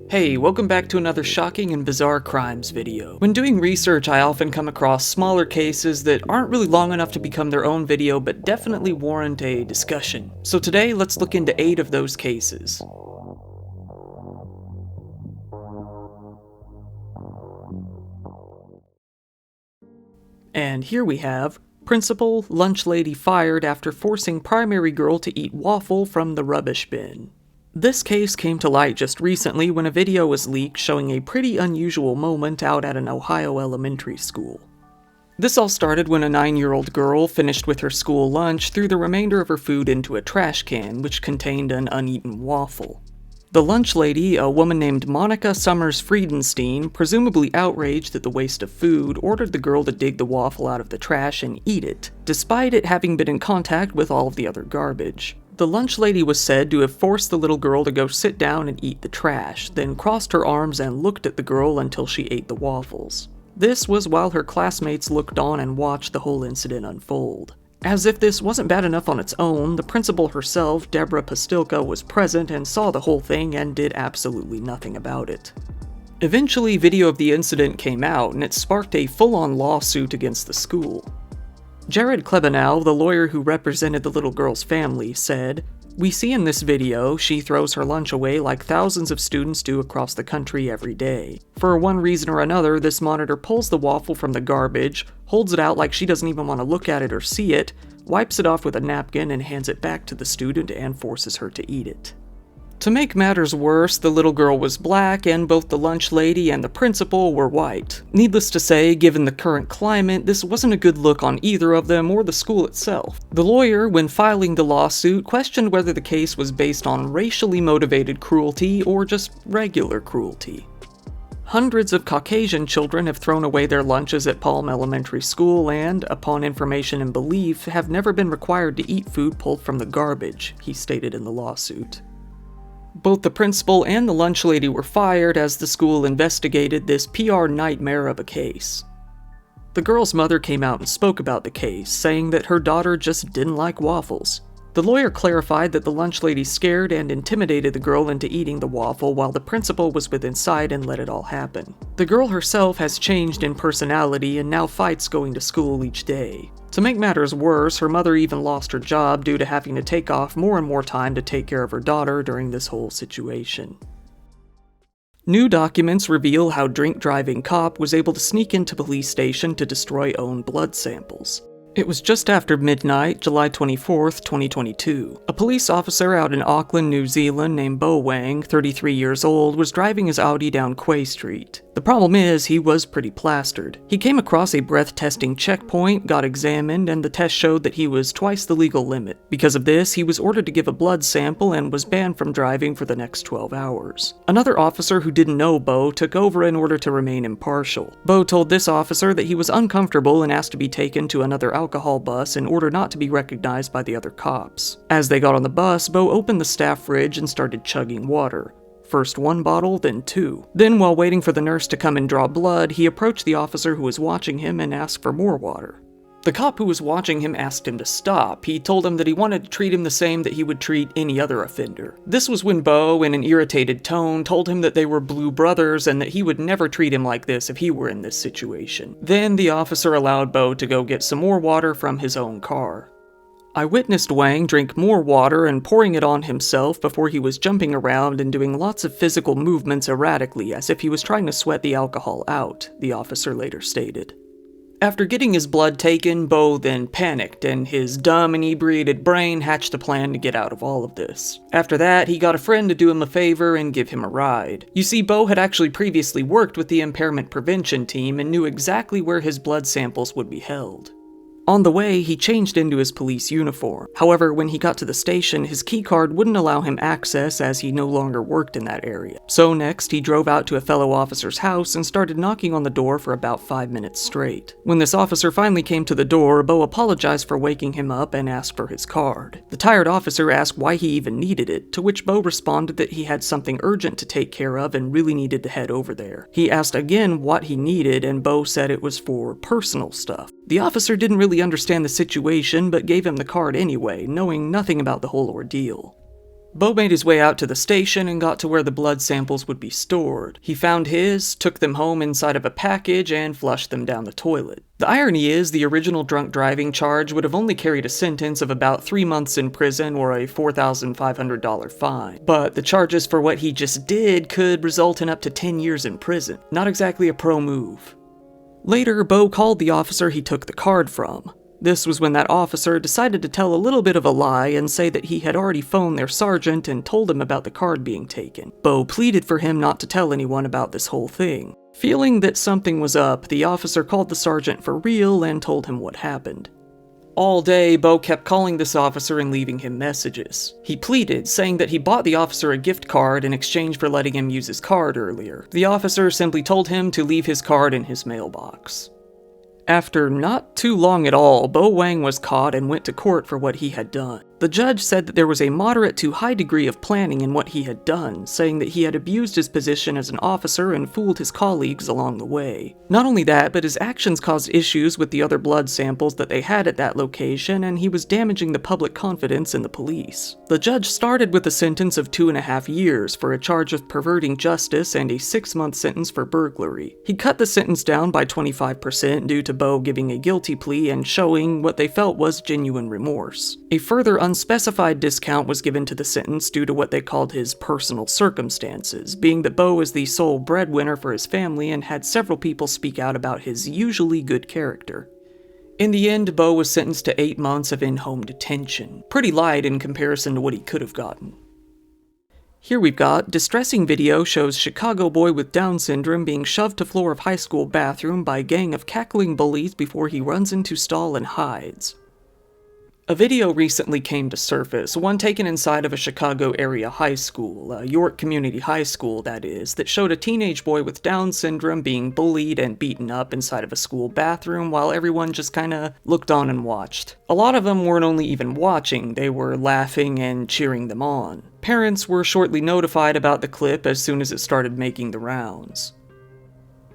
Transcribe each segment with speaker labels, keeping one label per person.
Speaker 1: Hey, welcome back to another shocking and bizarre crimes video. When doing research, I often come across smaller cases that aren't really long enough to become their own video, but definitely warrant a discussion. So today, let's look into 8 of those cases. And here we have Principal, Lunch Lady fired after forcing primary girl to eat waffle from the rubbish bin. This case came to light just recently when a video was leaked showing a pretty unusual moment out at an Ohio elementary school. This all started when a 9-year-old girl finished with her school lunch, threw the remainder of her food into a trash can, which contained an uneaten waffle. The lunch lady, a woman named Monica Summers Friedenstein, presumably outraged at the waste of food, ordered the girl to dig the waffle out of the trash and eat it, despite it having been in contact with all of the other garbage. The lunch lady was said to have forced the little girl to go sit down and eat the trash, then crossed her arms and looked at the girl until she ate the waffles. This was while her classmates looked on and watched the whole incident unfold. As if this wasn't bad enough on its own, the principal herself, Deborah Pastilka, was present and saw the whole thing and did absolutely nothing about it. Eventually, video of the incident came out, and it sparked a full-on lawsuit against the school. Jared Klebanow, the lawyer who represented the little girl's family, said, "We see in this video she throws her lunch away like thousands of students do across the country every day. For one reason or another, this monitor pulls the waffle from the garbage, holds it out like she doesn't even want to look at it or see it, wipes it off with a napkin and hands it back to the student and forces her to eat it." To make matters worse, the little girl was black, and both the lunch lady and the principal were white. Needless to say, given the current climate, this wasn't a good look on either of them or the school itself. The lawyer, when filing the lawsuit, questioned whether the case was based on racially motivated cruelty or just regular cruelty. Hundreds of Caucasian children have thrown away their lunches at Palm Elementary School and, upon information and belief, have never been required to eat food pulled from the garbage, he stated in the lawsuit. Both the principal and the lunch lady were fired as the school investigated this PR nightmare of a case. The girl's mother came out and spoke about the case, saying that her daughter just didn't like waffles. The lawyer clarified that the lunch lady scared and intimidated the girl into eating the waffle while the principal was within sight and let it all happen. The girl herself has changed in personality and now fights going to school each day. To make matters worse, her mother even lost her job due to having to take off more and more time to take care of her daughter during this whole situation. New documents reveal how drink-driving cop was able to sneak into police station to destroy own blood samples. It was just after midnight, July 24th, 2022. A police officer out in Auckland, New Zealand named Bo Wang, 33 years old, was driving his Audi down Quay Street. The problem is, he was pretty plastered. He came across a breath-testing checkpoint, got examined, and the test showed that he was twice the legal limit. Because of this, he was ordered to give a blood sample and was banned from driving for the next 12 hours. Another officer who didn't know Bo took over in order to remain impartial. Bo told this officer that he was uncomfortable and asked to be taken to another alcohol bus in order not to be recognized by the other cops. As they got on the bus, Bo opened the staff fridge and started chugging water. First 1 bottle, then 2. Then, while waiting for the nurse to come and draw blood, he approached the officer who was watching him and asked for more water. The cop who was watching him asked him to stop. He told him that he wanted to treat him the same that he would treat any other offender. This was when Bo, in an irritated tone, told him that they were blue brothers and that he would never treat him like this if he were in this situation. Then the officer allowed Bo to go get some more water from his own car. I witnessed Wang drink more water and pouring it on himself before he was jumping around and doing lots of physical movements erratically as if he was trying to sweat the alcohol out, the officer later stated. After getting his blood taken, Bo then panicked, and his dumb, inebriated brain hatched a plan to get out of all of this. After that, he got a friend to do him a favor and give him a ride. You see, Bo had actually previously worked with the impairment prevention team and knew exactly where his blood samples would be held. On the way, he changed into his police uniform. However, when he got to the station, his keycard wouldn't allow him access as he no longer worked in that area. So next, he drove out to a fellow officer's house and started knocking on the door for about 5 minutes straight. When this officer finally came to the door, Bo apologized for waking him up and asked for his card. The tired officer asked why he even needed it, to which Bo responded that he had something urgent to take care of and really needed to head over there. He asked again what he needed, and Bo said it was for personal stuff. The officer didn't really understand the situation, but gave him the card anyway, knowing nothing about the whole ordeal. Bo made his way out to the station and got to where the blood samples would be stored. He found his, took them home inside of a package, and flushed them down the toilet. The irony is, the original drunk driving charge would have only carried a sentence of about 3 months in prison or a $4,500 fine. But the charges for what he just did could result in up to 10 years in prison. Not exactly a pro move. Later, Bo called the officer he took the card from. This was when that officer decided to tell a little bit of a lie and say that he had already phoned their sergeant and told him about the card being taken. Bo pleaded for him not to tell anyone about this whole thing. Feeling that something was up, the officer called the sergeant for real and told him what happened. All day, Bo kept calling this officer and leaving him messages. He pleaded, saying that he bought the officer a gift card in exchange for letting him use his card earlier. The officer simply told him to leave his card in his mailbox. After not too long at all, Bo Wang was caught and went to court for what he had done. The judge said that there was a moderate to high degree of planning in what he had done, saying that he had abused his position as an officer and fooled his colleagues along the way. Not only that, but his actions caused issues with the other blood samples that they had at that location, and he was damaging the public confidence in the police. The judge started with a sentence of 2.5 years for a charge of perverting justice and a 6-month sentence for burglary. He cut the sentence down by 25% due to Bo giving a guilty plea and showing what they felt was genuine remorse. A further unspecified discount was given to the sentence due to what they called his personal circumstances, being that Bo was the sole breadwinner for his family and had several people speak out about his usually good character. In the end, Bo was sentenced to 8 months of in-home detention, pretty light in comparison to what he could have gotten. Here we've got, distressing video shows Chicago boy with Down syndrome being shoved to floor of high school bathroom by gang of cackling bullies before he runs into stall and hides. A video recently came to surface, one taken inside of a Chicago area high school, York Community High School that is, that showed a teenage boy with Down syndrome being bullied and beaten up inside of a school bathroom while everyone just kinda looked on and watched. A lot of them weren't only even watching, they were laughing and cheering them on. Parents were shortly notified about the clip as soon as it started making the rounds.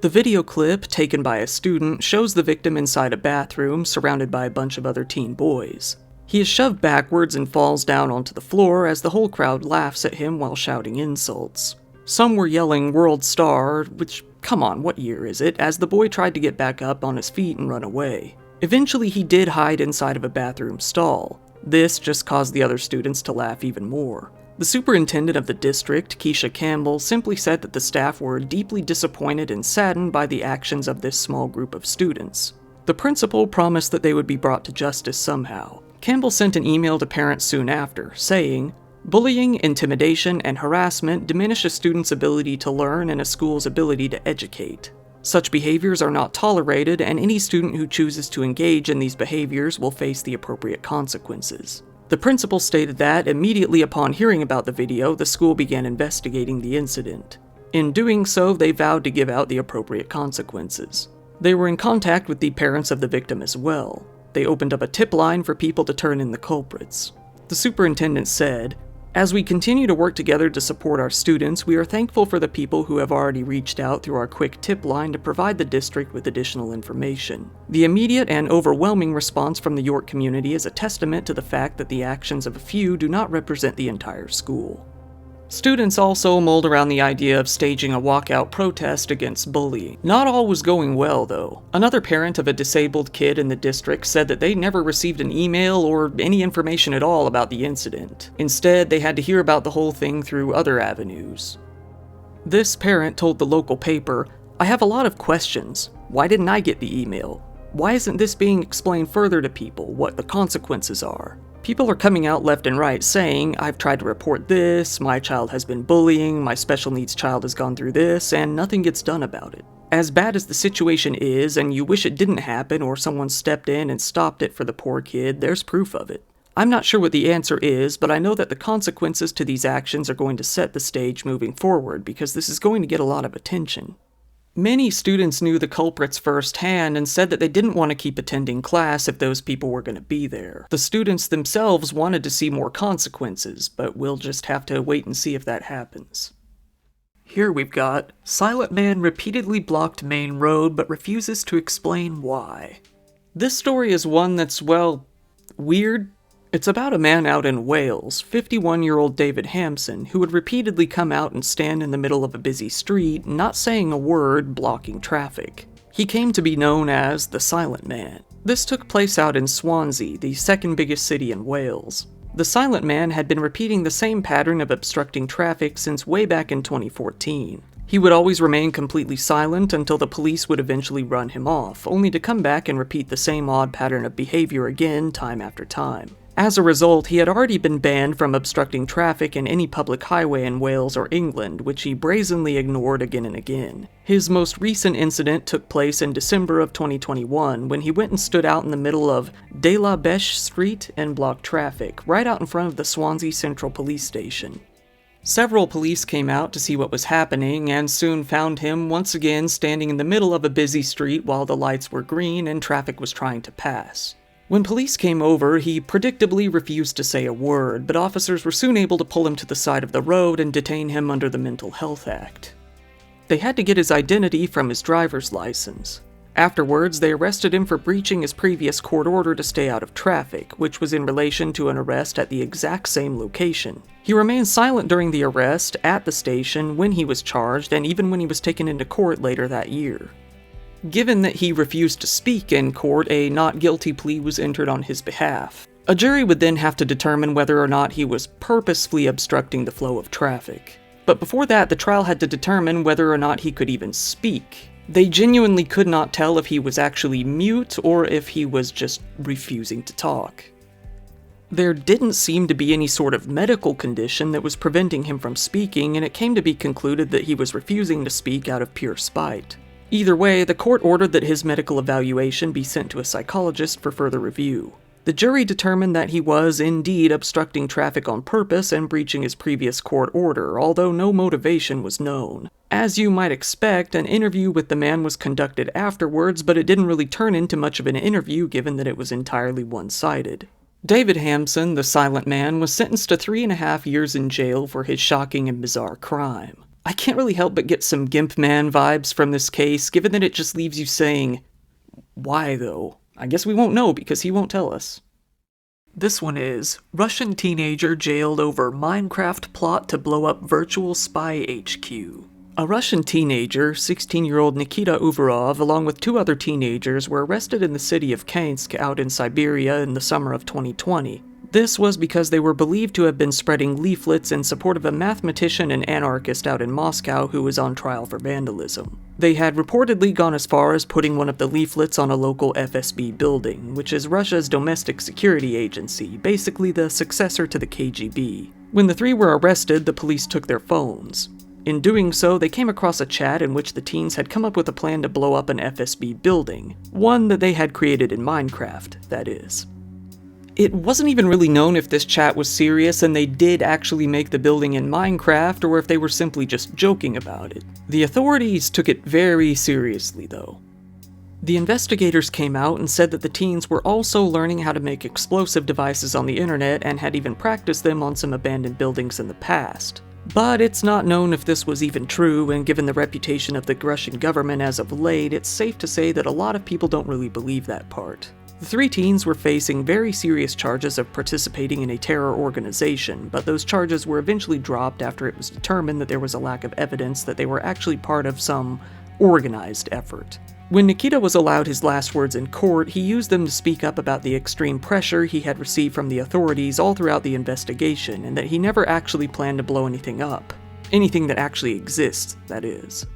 Speaker 1: The video clip, taken by a student, shows the victim inside a bathroom, surrounded by a bunch of other teen boys. He is shoved backwards and falls down onto the floor as the whole crowd laughs at him while shouting insults. Some were yelling "World Star," which, come on, what year is it, as the boy tried to get back up on his feet and run away. Eventually he did hide inside of a bathroom stall. This just caused the other students to laugh even more. The superintendent of the district, Keisha Campbell, simply said that the staff were deeply disappointed and saddened by the actions of this small group of students. The principal promised that they would be brought to justice somehow. Campbell sent an email to parents soon after, saying, "Bullying, intimidation, and harassment diminish a student's ability to learn and a school's ability to educate. Such behaviors are not tolerated, and any student who chooses to engage in these behaviors will face the appropriate consequences." The principal stated that, immediately upon hearing about the video, the school began investigating the incident. In doing so, they vowed to give out the appropriate consequences. They were in contact with the parents of the victim as well. They opened up a tip line for people to turn in the culprits. The superintendent said, "As we continue to work together to support our students, we are thankful for the people who have already reached out through our quick tip line to provide the district with additional information. The immediate and overwhelming response from the York community is a testament to the fact that the actions of a few do not represent the entire school." Students also mulled around the idea of staging a walkout protest against bullying. Not all was going well, though. Another parent of a disabled kid in the district said that they never received an email or any information at all about the incident. Instead, they had to hear about the whole thing through other avenues. This parent told the local paper, "I have a lot of questions. Why didn't I get the email? Why isn't this being explained further to people, what the consequences are? People are coming out left and right saying, I've tried to report this, my child has been bullying, my special needs child has gone through this, and nothing gets done about it. As bad as the situation is, and you wish it didn't happen or someone stepped in and stopped it for the poor kid, there's proof of it. I'm not sure what the answer is, but I know that the consequences to these actions are going to set the stage moving forward because this is going to get a lot of attention." Many students knew the culprits firsthand and said that they didn't want to keep attending class if those people were going to be there. The students themselves wanted to see more consequences, but we'll just have to wait and see if that happens. Here we've got, Silent Man repeatedly blocked main road but refuses to explain why. This story is one that's, well, weird It's about a man out in Wales, 51-year-old David Hampson, who would repeatedly come out and stand in the middle of a busy street, not saying a word, blocking traffic. He came to be known as the Silent Man. This took place out in Swansea, the second biggest city in Wales. The Silent Man had been repeating the same pattern of obstructing traffic since way back in 2014. He would always remain completely silent until the police would eventually run him off, only to come back and repeat the same odd pattern of behavior again time after time. As a result, he had already been banned from obstructing traffic in any public highway in Wales or England, which he brazenly ignored again and again. His most recent incident took place in December of 2021, when he went and stood out in the middle of De La Beche Street and blocked traffic, right out in front of the Swansea Central Police Station. Several police came out to see what was happening, and soon found him once again standing in the middle of a busy street while the lights were green and traffic was trying to pass. When police came over, he predictably refused to say a word, but officers were soon able to pull him to the side of the road and detain him under the Mental Health Act. They had to get his identity from his driver's license. Afterwards, they arrested him for breaching his previous court order to stay out of traffic, which was in relation to an arrest at the exact same location. He remained silent during the arrest, at the station, when he was charged, and even when he was taken into court later that year. Given that he refused to speak in court, a not guilty plea was entered on his behalf. A jury would then have to determine whether or not he was purposefully obstructing the flow of traffic. But before that, the trial had to determine whether or not he could even speak. They genuinely could not tell if he was actually mute or if he was just refusing to talk. There didn't seem to be any sort of medical condition that was preventing him from speaking, and it came to be concluded that he was refusing to speak out of pure spite. Either way, the court ordered that his medical evaluation be sent to a psychologist for further review. The jury determined that he was indeed obstructing traffic on purpose and breaching his previous court order, although no motivation was known. As you might expect, an interview with the man was conducted afterwards, but it didn't really turn into much of an interview given that it was entirely one-sided. David Hampson, the Silent Man, was sentenced to 3.5 years in jail for his shocking and bizarre crime. I can't really help but get some Gimp Man vibes from this case, given that it just leaves you saying, why though? I guess we won't know because he won't tell us. This one is, Russian teenager jailed over Minecraft plot to blow up virtual spy HQ. A Russian teenager, 16-year-old Nikita Uvarov, along with 2 other teenagers, were arrested in the city of Kansk out in Siberia in the summer of 2020. This was because they were believed to have been spreading leaflets in support of a mathematician and anarchist out in Moscow who was on trial for vandalism. They had reportedly gone as far as putting one of the leaflets on a local FSB building, which is Russia's domestic security agency, basically the successor to the KGB. When the 3 were arrested, the police took their phones. In doing so, they came across a chat in which the teens had come up with a plan to blow up an FSB building, one that they had created in Minecraft, that is. It wasn't even really known if this chat was serious and they did actually make the building in Minecraft, or if they were simply just joking about it. The authorities took it very seriously, though. The investigators came out and said that the teens were also learning how to make explosive devices on the internet and had even practiced them on some abandoned buildings in the past. But it's not known if this was even true, and given the reputation of the Russian government as of late, it's safe to say that a lot of people don't really believe that part. The 3 teens were facing very serious charges of participating in a terror organization, but those charges were eventually dropped after it was determined that there was a lack of evidence that they were actually part of some organized effort. When Nikita was allowed his last words in court, he used them to speak up about the extreme pressure he had received from the authorities all throughout the investigation, and that he never actually planned to blow anything up. Anything that actually exists, that is.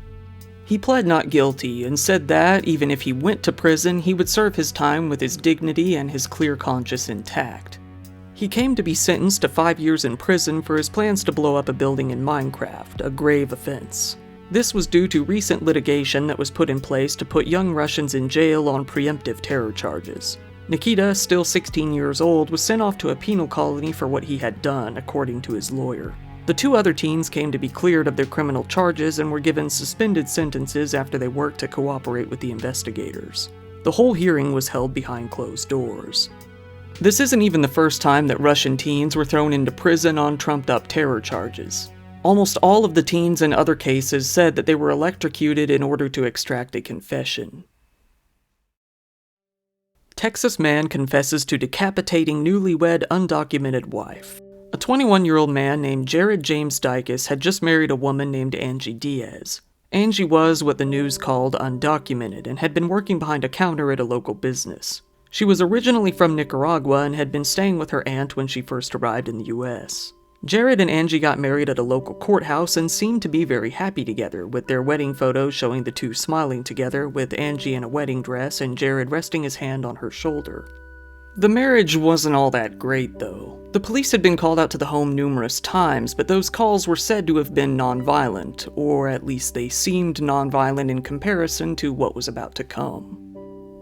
Speaker 1: He pled not guilty and said that, even if he went to prison, he would serve his time with his dignity and his clear conscience intact. He came to be sentenced to 5 years in prison for his plans to blow up a building in Minecraft, a grave offense. This was due to recent litigation that was put in place to put young Russians in jail on preemptive terror charges. Nikita, still 16 years old, was sent off to a penal colony for what he had done, according to his lawyer. The 2 other teens came to be cleared of their criminal charges and were given suspended sentences after they worked to cooperate with the investigators. The whole hearing was held behind closed doors. This isn't even the first time that Russian teens were thrown into prison on trumped-up terror charges. Almost all of the teens in other cases said that they were electrocuted in order to extract a confession. Texas man confesses to decapitating newlywed undocumented wife. A 21-year-old man named Jared James Dykes had just married a woman named Angie Diaz. Angie was what the news called undocumented and had been working behind a counter at a local business. She was originally from Nicaragua and had been staying with her aunt when she first arrived in the U.S. Jared and Angie got married at a local courthouse and seemed to be very happy together, with their wedding photos showing the two smiling together, with Angie in a wedding dress and Jared resting his hand on her shoulder. The marriage wasn't all that great, though. The police had been called out to the home numerous times, but those calls were said to have been nonviolent, or at least they seemed nonviolent in comparison to what was about to come.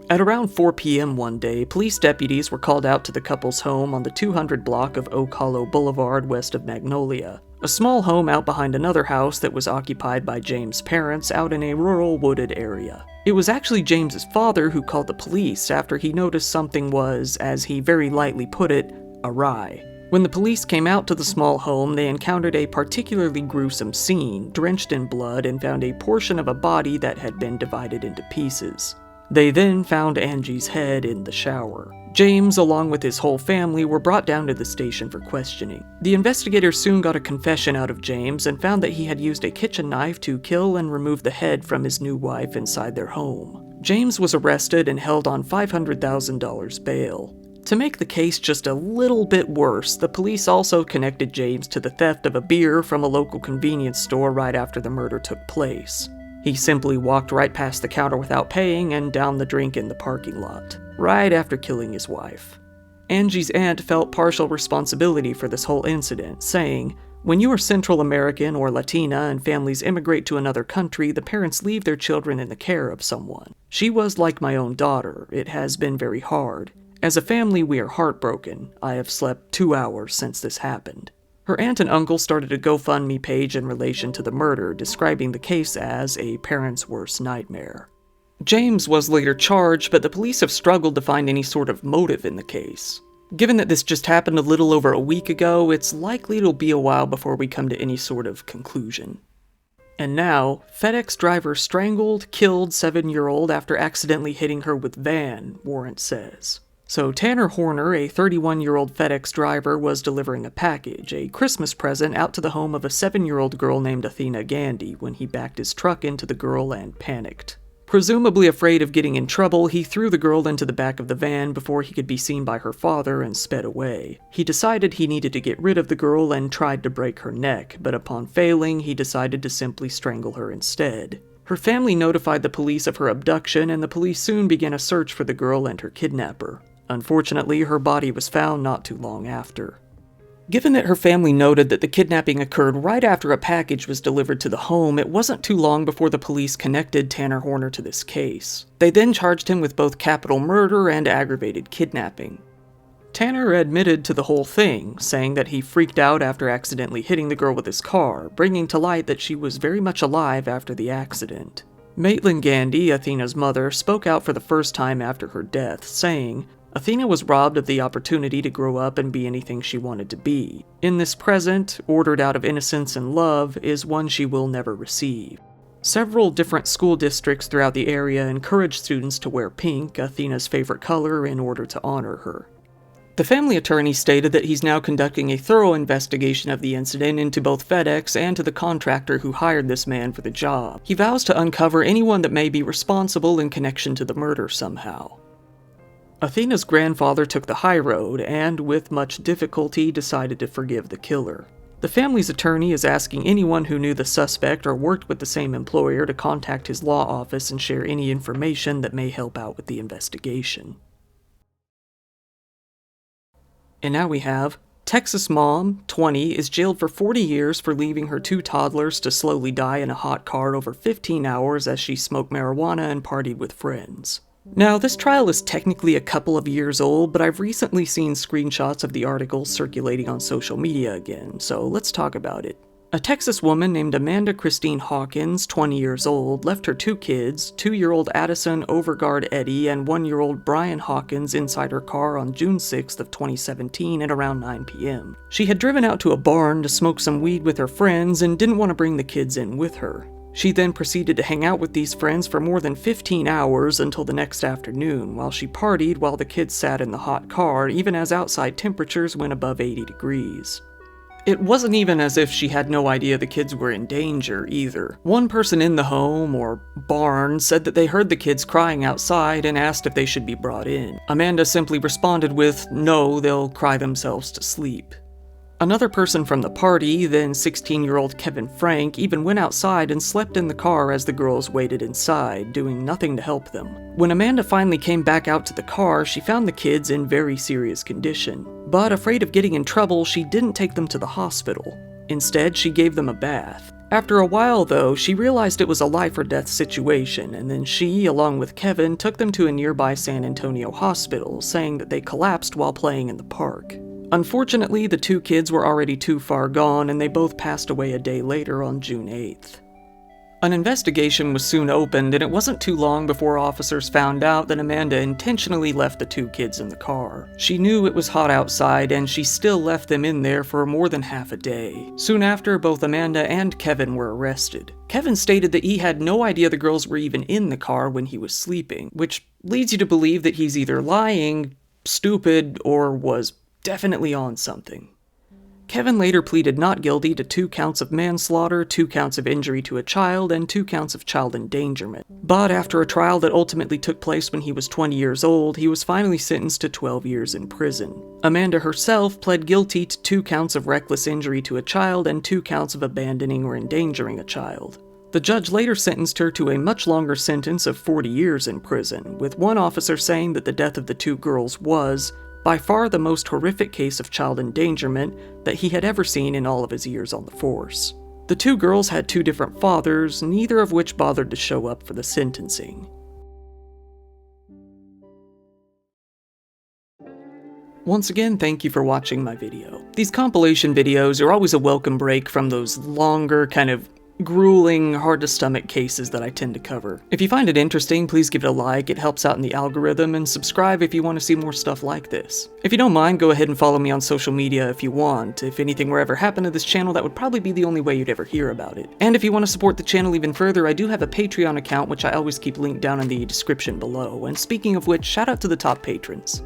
Speaker 1: At around 4 p.m. one day, police deputies were called out to the couple's home on the 200 block of Oak Hollow Boulevard west of Magnolia, a small home out behind another house that was occupied by James' parents out in a rural wooded area. It was actually James's father who called the police after he noticed something was, as he very lightly put it, awry. When the police came out to the small home, they encountered a particularly gruesome scene, drenched in blood, and found a portion of a body that had been divided into pieces. They then found Angie's head in the shower. James, along with his whole family, were brought down to the station for questioning. The investigators soon got a confession out of James and found that he had used a kitchen knife to kill and remove the head from his new wife inside their home. James was arrested and held on $500,000 bail. To make the case just a little bit worse, the police also connected James to the theft of a beer from a local convenience store right after the murder took place. He simply walked right past the counter without paying and downed the drink in the parking lot, right after killing his wife. Angie's aunt felt partial responsibility for this whole incident, saying, "When you are Central American or Latina and families immigrate to another country, the parents leave their children in the care of someone. She was like my own daughter. It has been very hard. As a family, we are heartbroken. I have slept 2 hours since this happened." Her aunt and uncle started a GoFundMe page in relation to the murder, describing the case as a parent's worst nightmare. James was later charged, but the police have struggled to find any sort of motive in the case. Given that this just happened a little over a week ago, it's likely it'll be a while before we come to any sort of conclusion. And now, FedEx driver strangled, killed 7-year-old after accidentally hitting her with van, warrant says. So Tanner Horner, a 31-year-old FedEx driver, was delivering a package, a Christmas present, out to the home of a 7-year-old girl named Athena Gandy when he backed his truck into the girl and panicked. Presumably afraid of getting in trouble, he threw the girl into the back of the van before he could be seen by her father and sped away. He decided he needed to get rid of the girl and tried to break her neck, but upon failing, he decided to simply strangle her instead. Her family notified the police of her abduction, and the police soon began a search for the girl and her kidnapper. Unfortunately, her body was found not too long after. Given that her family noted that the kidnapping occurred right after a package was delivered to the home, it wasn't too long before the police connected Tanner Horner to this case. They then charged him with both capital murder and aggravated kidnapping. Tanner admitted to the whole thing, saying that he freaked out after accidentally hitting the girl with his car, bringing to light that she was very much alive after the accident. Maitland Gandy, Athena's mother, spoke out for the first time after her death, saying, "Athena was robbed of the opportunity to grow up and be anything she wanted to be. In this present, ordered out of innocence and love, is one she will never receive." Several different school districts throughout the area encouraged students to wear pink, Athena's favorite color, in order to honor her. The family attorney stated that he's now conducting a thorough investigation of the incident into both FedEx and to the contractor who hired this man for the job. He vows to uncover anyone that may be responsible in connection to the murder somehow. Athena's grandfather took the high road and, with much difficulty, decided to forgive the killer. The family's attorney is asking anyone who knew the suspect or worked with the same employer to contact his law office and share any information that may help out with the investigation. And now we have Texas mom, 20, is jailed for 40 years for leaving her 2 toddlers to slowly die in a hot car over 15 hours as she smoked marijuana and partied with friends. Now, this trial is technically a couple of years old, but I've recently seen screenshots of the article circulating on social media again, so let's talk about it. A Texas woman named Amanda Christine Hawkins, 20 years old, left her 2 kids, 2-year-old Addison Overgard Eddy and 1-year-old Brian Hawkins, inside her car on June 6th of 2017 at around 9 p.m. She had driven out to a barn to smoke some weed with her friends and didn't want to bring the kids in with her. She then proceeded to hang out with these friends for more than 15 hours until the next afternoon, while she partied while the kids sat in the hot car, even as outside temperatures went above 80 degrees. It wasn't even as if she had no idea the kids were in danger, either. One person in the home, or barn, said that they heard the kids crying outside and asked if they should be brought in. Amanda simply responded with, "No, they'll cry themselves to sleep." Another person from the party, then 16-year-old Kevin Frank, even went outside and slept in the car as the girls waited inside, doing nothing to help them. When Amanda finally came back out to the car, she found the kids in very serious condition. But afraid of getting in trouble, she didn't take them to the hospital. Instead, she gave them a bath. After a while, though, she realized it was a life-or-death situation, and then she, along with Kevin, took them to a nearby San Antonio hospital, saying that they collapsed while playing in the park. Unfortunately, the two kids were already too far gone, and they both passed away a day later on June 8th. An investigation was soon opened, and it wasn't too long before officers found out that Amanda intentionally left the two kids in the car. She knew it was hot outside, and she still left them in there for more than half a day. Soon after, both Amanda and Kevin were arrested. Kevin stated that he had no idea the girls were even in the car when he was sleeping, which leads you to believe that he's either lying, stupid, or was definitely on something. Kevin later pleaded not guilty to 2 counts of manslaughter, 2 counts of injury to a child, and 2 counts of child endangerment. But after a trial that ultimately took place when he was 20 years old, he was finally sentenced to 12 years in prison. Amanda herself pled guilty to 2 counts of reckless injury to a child and 2 counts of abandoning or endangering a child. The judge later sentenced her to a much longer sentence of 40 years in prison, with one officer saying that the death of the 2 girls was by far the most horrific case of child endangerment that he had ever seen in all of his years on the force. The 2 girls had 2 different fathers, neither of which bothered to show up for the sentencing. Once again, thank you for watching my video. These compilation videos are always a welcome break from those longer, kind of grueling, hard-to-stomach cases that I tend to cover. If you find it interesting, please give it a like, it helps out in the algorithm, and subscribe if you want to see more stuff like this. If you don't mind, go ahead and follow me on social media if you want. If anything were ever happen to this channel, that would probably be the only way you'd ever hear about it. And if you want to support the channel even further, I do have a Patreon account, which I always keep linked down in the description below. And speaking of which, shout out to the top patrons.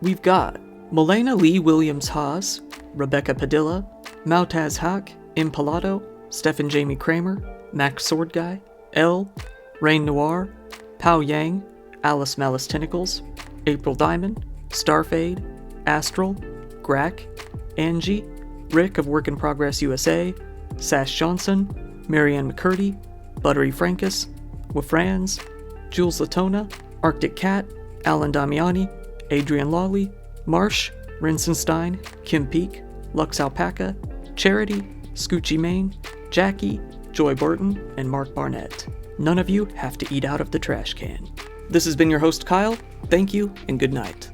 Speaker 1: We've got Milena Lee Williams-Haas, Rebecca Padilla, Mautaz Haq, Impalado, Stephen Jamie Kramer, Max Sword Guy, L, Rain Noir, Pao Yang, Alice Malice Tentacles, April Diamond, Starfade, Astral, Grack, Angie, Rick of Work in Progress USA, Sash Johnson, Marianne McCurdy, Buttery Frankus, Wafrans, Jules Latona, Arctic Cat, Alan Damiani, Adrian Lawley, Marsh, Rinsenstein, Kim Peak, Lux Alpaca, Charity, Scoochie Main, Jackie, Joy Burton, and Mark Barnett. None of you have to eat out of the trash can. This has been your host, Kyle. Thank you, and good night.